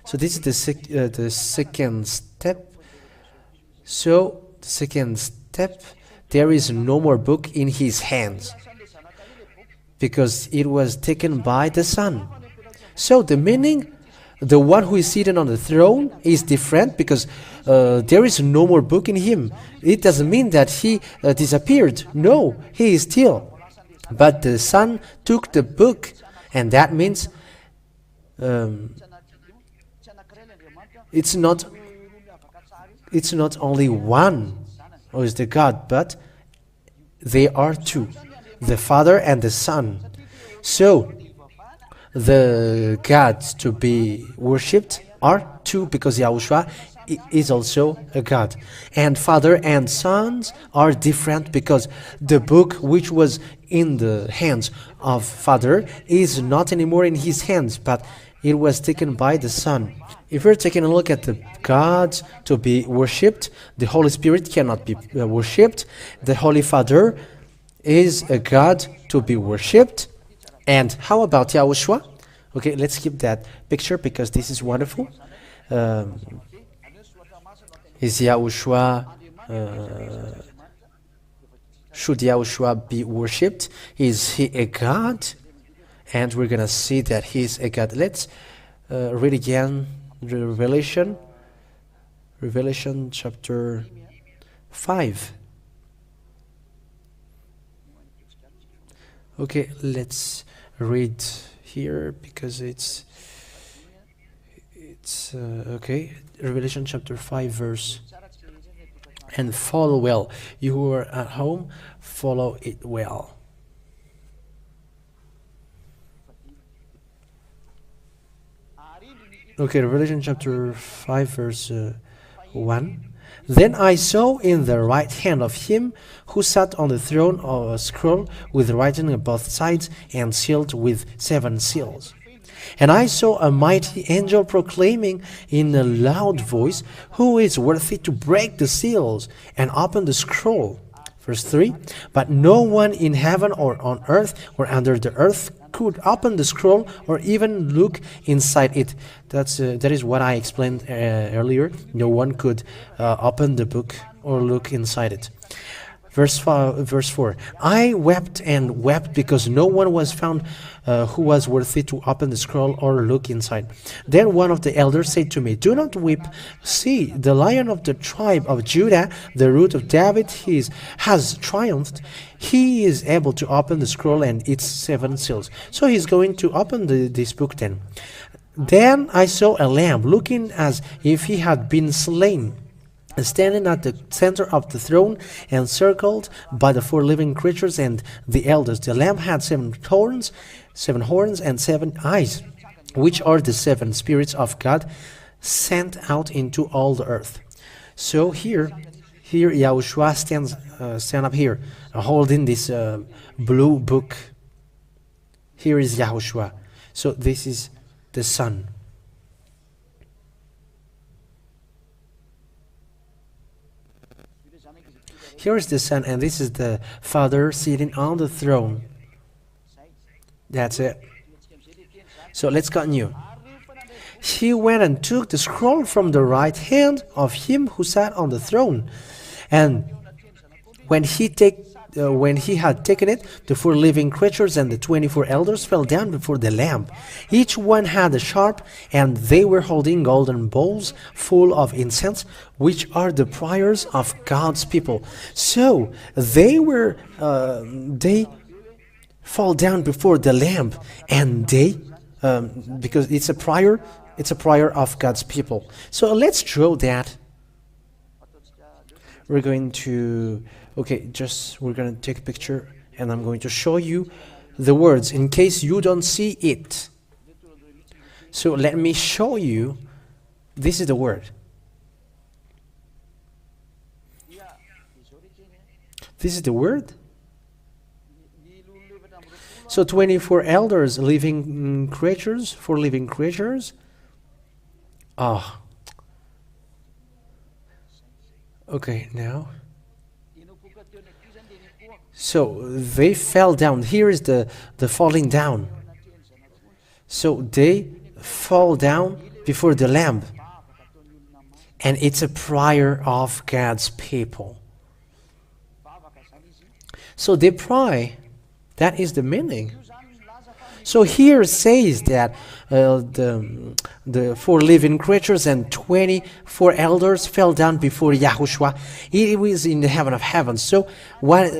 So this is the second step. So the second step, there is no more book in his hands, because it was taken by the Son. So the meaning, the one who is seated on the throne is different, because there is no more book in him. It doesn't mean that he disappeared. No, he is still. But the Son took the book, and that means it's not only one or is the God, but they are two, the Father and the Son. So the gods to be worshipped are two, because Yahushua is also a God. And Father and Sons are different, because the book which was in the hands of Father is not anymore in his hands, but it was taken by the Son. If we're taking a look at the gods to be worshipped, the Holy Spirit cannot be worshipped. The Holy Father is a God to be worshipped. And how about Yahushua? Okay, let's keep that picture because this is wonderful. Is Yahushua, should Yahushua be worshipped? Is he a God? And we're going to see that he's a God. Let's read again Revelation chapter 5. Okay, let's read here because it's okay. Revelation chapter 5 verse. And follow well. You who are at home, follow it well. Okay, Revelation chapter 5 verse 1. Then I saw in the right hand of him who sat on the throne a scroll with writing on both sides and sealed with 7 seals. And I saw a mighty angel proclaiming in a loud voice, "Who is worthy to break the seals and open the scroll?" Verse 3. But no one in heaven or on earth or under the earth could open the scroll or even look inside it. That is what I explained earlier. No one could open the book or look inside it. Verse 4. I wept and wept because no one was found who was worthy to open the scroll or look inside. Then one of the elders said to me, "Do not weep. See, the Lion of the tribe of Judah, the Root of David, has triumphed. He is able to open the scroll and its 7 seals." So he's going to open this book then. Then I saw a lamb looking as if he had been slain, standing at the center of the throne, encircled by the 4 living creatures and the elders. The lamb had 7 horns and 7 eyes, which are the 7 spirits of God sent out into all the earth. So here Yahushua stand up here, holding this blue book. Here is Yahushua. So this is the Son. Here is the Son, and this is the Father sitting on the throne. That's it. So let's continue. He went and took the scroll from the right hand of him who sat on the throne. And when he had taken it, the 4 living creatures and the 24 elders fell down before the Lamb. Each one had a sharp, and they were holding golden bowls full of incense, which are the prayers of God's people. So they fall down before the Lamb, and they, because it's a prayer of God's people. So let's draw that. We're going to, we're going to take a picture, and I'm going to show you the words in case you don't see it. So let me show you. This is the word. This is the word. So 24 elders, living creatures, 4 living creatures. Okay, now. So they fell down. Here is the falling down. So they fall down before the Lamb. And it's a prayer of God's people. So they pray. That is the meaning. So here it says that the 4 living creatures and 24 elders fell down before Yahushua. He was in the heaven of heavens. So what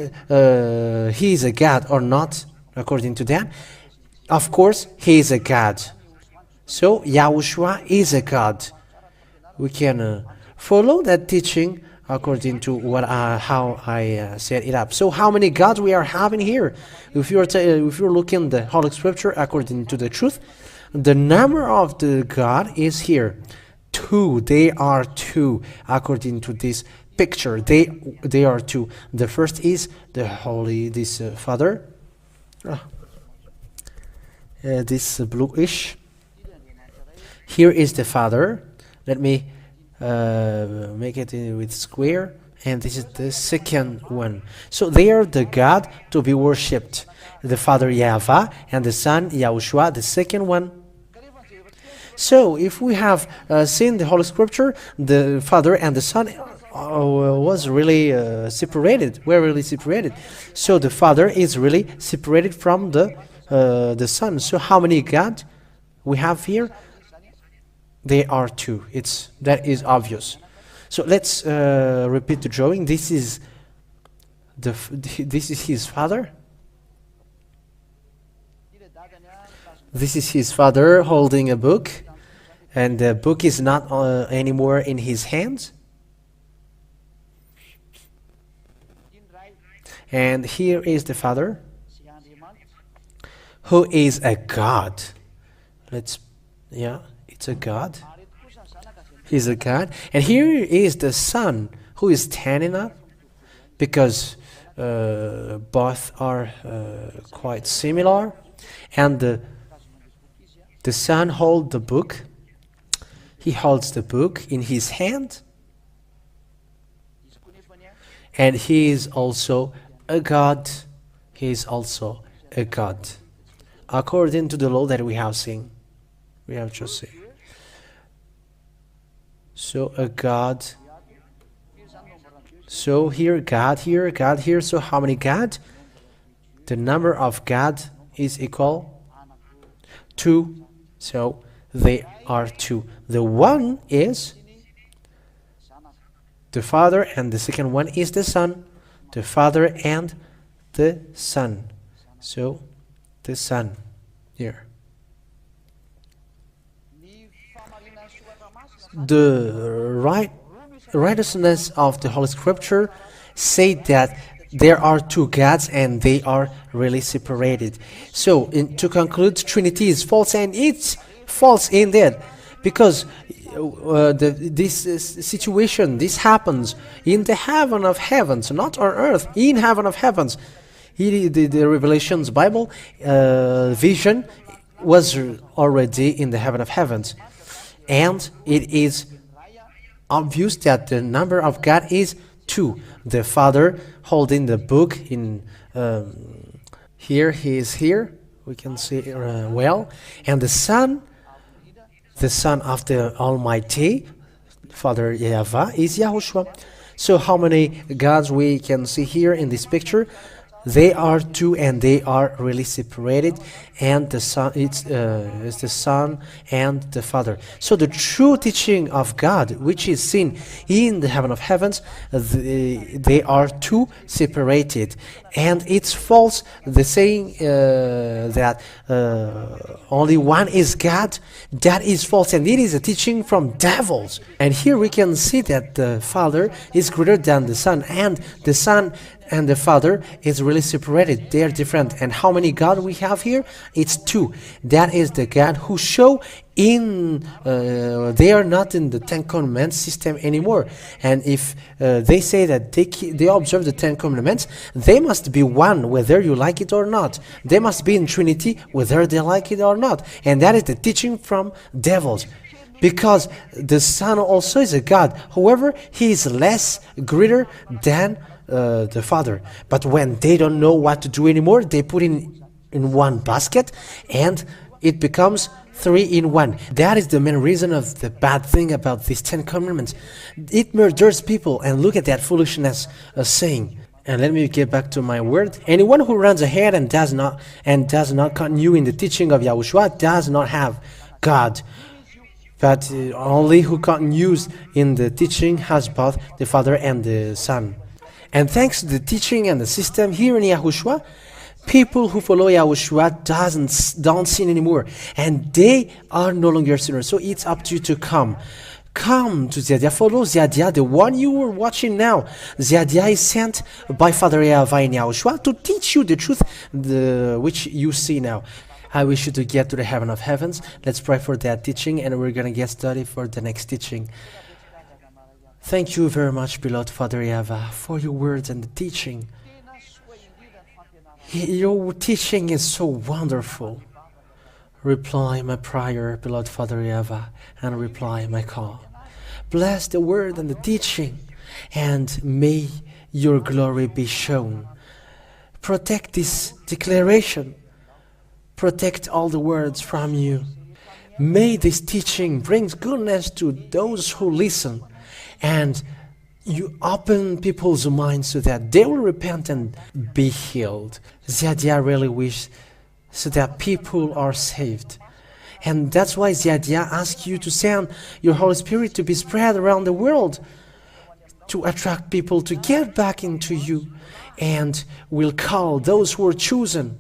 he is a God or not, according to that? Of course, he is a God. So Yahushua is a God. We can follow that teaching according to how I set it up. So how many gods we are having here? If you're looking the Holy Scripture according to the truth, the number of the God is here. 2. They are 2 according to this picture. They are 2. The first is the Father. This bluish. Here is the Father. Let me make it with square, and this is the second one. So they are the God to be worshipped, the Father Yahweh and the Son Yahushua, the second one. So if we have seen the Holy Scripture, the Father and the Son was really separated. Were really separated. So the Father is really separated from the Son. So how many God we have here? They are 2. That is obvious. So let's repeat the drawing. This is his Father. This is his Father holding a book, and the book is not anymore in his hands. And here is the Father, who is a God. It's a God. He's a God. And here is the Son, who is standing up, because both are quite similar. And the Son holds the book. He holds the book in his hand. And he is also a God. He is also a God, according to the law that we have seen. We have just seen. So a God. So here, God here, God here. So how many God? The number of God is equal 2. So they are 2. The one is the Father, and the second one is the Son. The Father and the Son. So the Son here. The righteousness of the Holy Scripture say that there are 2 gods and they are really separated. So to conclude, Trinity is false, and it's false indeed, because this situation, this happens in the heaven of heavens, not on earth, in heaven of heavens. The Revelations Bible vision was already in the heaven of heavens. And it is obvious that the number of God is 2. The Father holding the book in here, he is here. We can see well. And the Son of the Almighty, Father Yahweh, is Yahushua. So how many gods we can see here in this picture? They are 2, and they are really separated, and the Son, it's the Son and the Father. So the true teaching of God, which is seen in the heaven of heavens, they are 2 separated, and it's false the saying that only one is God. That is false, and it is a teaching from devils. And here we can see that the Father is greater than the Son, and the Son and the Father is really separated. They are different. And how many God we have here? It's 2. That is the God who show in they are not in the 10 Commandments system anymore. And if they say that they observe the 10 Commandments, they must be one, whether you like it or not. They must be in Trinity, whether they like it or not. And that is the teaching from devils. Because the Son also is a God. However, he is less greater than the Father. But when they don't know what to do anymore, they put in one basket, and it becomes 3 in 1. That is the main reason of the bad thing about these 10 Commandments. It murders people, and look at that foolishness saying. And let me get back to my word. Anyone who runs ahead and does not continue in the teaching of Yahushua does not have God. But only who continues in the teaching has both the Father and the Son. And thanks to the teaching and the system here in Yahushua, people who follow Yahushua don't sin anymore, and they are no longer sinners. So it's up to you to come Come to Ziadia, follow Ziadia, the one you are watching now. Ziadia is sent by Father Yahweh in Yahushua to teach you the truth which you see now. I wish you to get to the heaven of heavens. Let's pray for that teaching, and we're going to get started for the next teaching. Thank you very much, beloved Father Yahweh, for your words and the teaching. Your teaching is so wonderful. Reply my prayer, beloved Father Yahweh, and reply my call. Bless the word and the teaching, and may your glory be shown. Protect this declaration. Protect all the words from you. May this teaching bring goodness to those who listen, and you open people's minds so that they will repent and be healed. Ziadia really wishes so that people are saved. And that's why Ziadia asks you to send your Holy Spirit to be spread around the world, to attract people to get back into you, and will call those who are chosen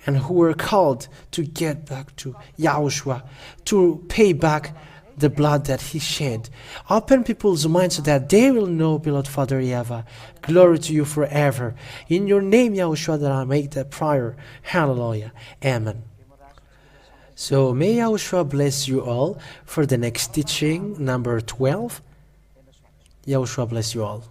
and who were called to get back to Yahushua, to pay back the blood that he shed. Open people's minds so that they will know, beloved Father Yahweh. Glory to you forever. In your name, Yahushua, that I make that prayer. Hallelujah. Amen. So may Yahushua bless you all for the next teaching, number 12. Yahushua bless you all.